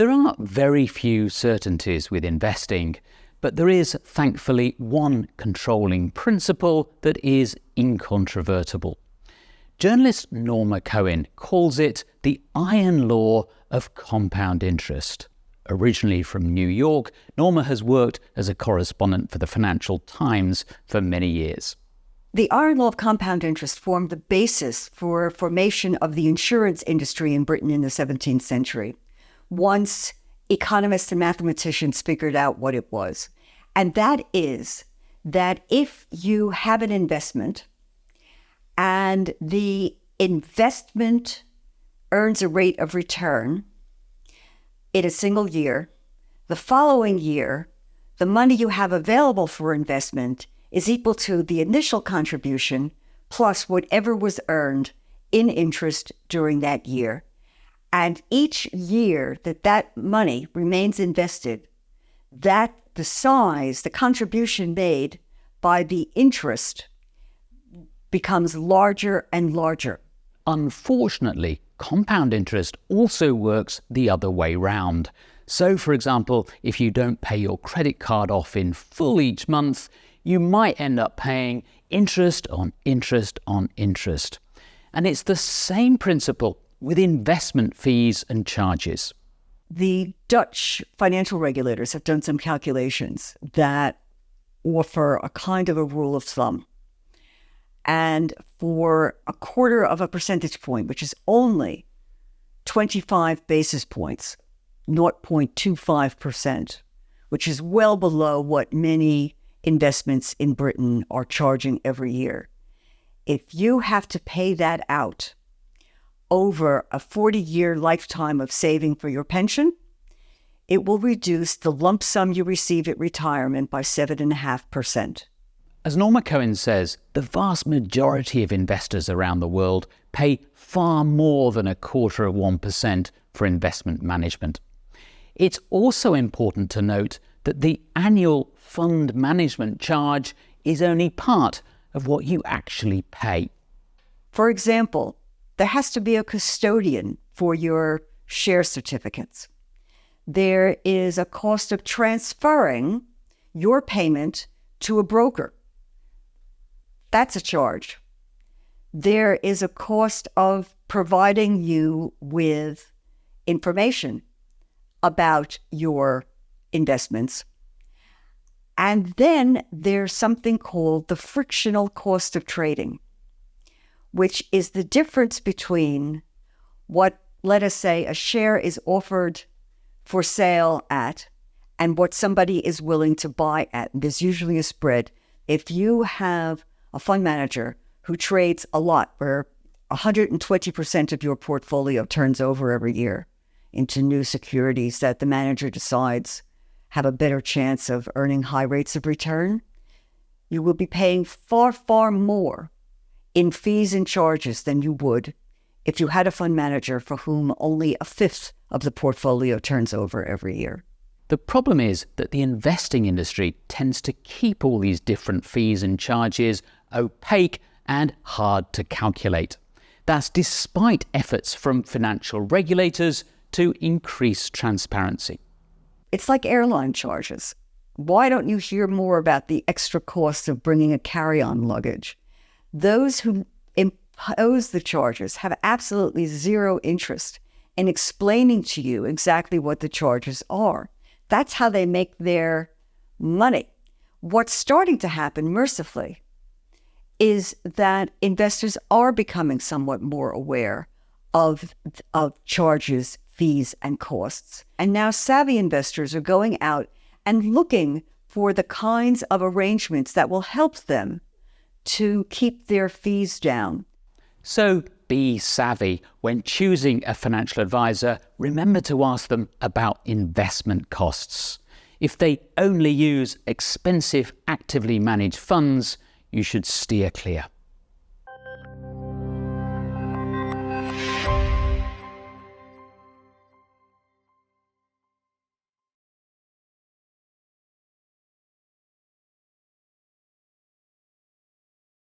There are very few certainties with investing, but there is thankfully one controlling principle that is incontrovertible. Journalist Norma Cohen calls it the iron law of compound interest. Originally from New York, Norma has worked as a correspondent for the Financial Times for many years. The iron law of compound interest formed the basis for formation of the insurance industry in Britain in the 17th century, once economists and mathematicians figured out what it was. And that is that if you have an investment and the investment earns a rate of return in a single year, the following year, the money you have available for investment is equal to the initial contribution plus whatever was earned in interest during that year. And each year that money remains invested, the size, the contribution made by the interest becomes larger and larger. Unfortunately, compound interest also works the other way round. So, for example, if you don't pay your credit card off in full each month, you might end up paying interest on interest on interest. And it's the same principle with investment fees and charges. The Dutch financial regulators have done some calculations that offer a kind of a rule of thumb. And for 1/4 of a percentage point, which is only 25 basis points, 0.25%, which is well below what many investments in Britain are charging every year. If you have to pay that out over a 40-year lifetime of saving for your pension, it will reduce the lump sum you receive at retirement by 7.5%. As Norma Cohen says, the vast majority of investors around the world pay far more than 0.25% for investment management. It's also important to note that the annual fund management charge is only part of what you actually pay. For example, there has to be a custodian for your share certificates. There is a cost of transferring your payment to a broker. That's a charge. There is a cost of providing you with information about your investments. And then there's something called the frictional cost of trading, which is the difference between what, let us say, a share is offered for sale at and what somebody is willing to buy at. There's usually a spread. If you have a fund manager who trades a lot, where 120% of your portfolio turns over every year into new securities that the manager decides have a better chance of earning high rates of return, you will be paying far, far more in fees and charges than you would if you had a fund manager for whom only 1/5 of the portfolio turns over every year. The problem is that the investing industry tends to keep all these different fees and charges opaque and hard to calculate. That's despite efforts from financial regulators to increase transparency. It's like airline charges. Why don't you hear more about the extra cost of bringing a carry-on luggage? Those who impose the charges have absolutely zero interest in explaining to you exactly what the charges are. That's how they make their money. What's starting to happen, mercifully, is that investors are becoming somewhat more aware of charges, fees, and costs. And now savvy investors are going out and looking for the kinds of arrangements that will help them to keep their fees down. So be savvy. When choosing a financial advisor, remember to ask them about investment costs. If they only use expensive, actively managed funds, you should steer clear.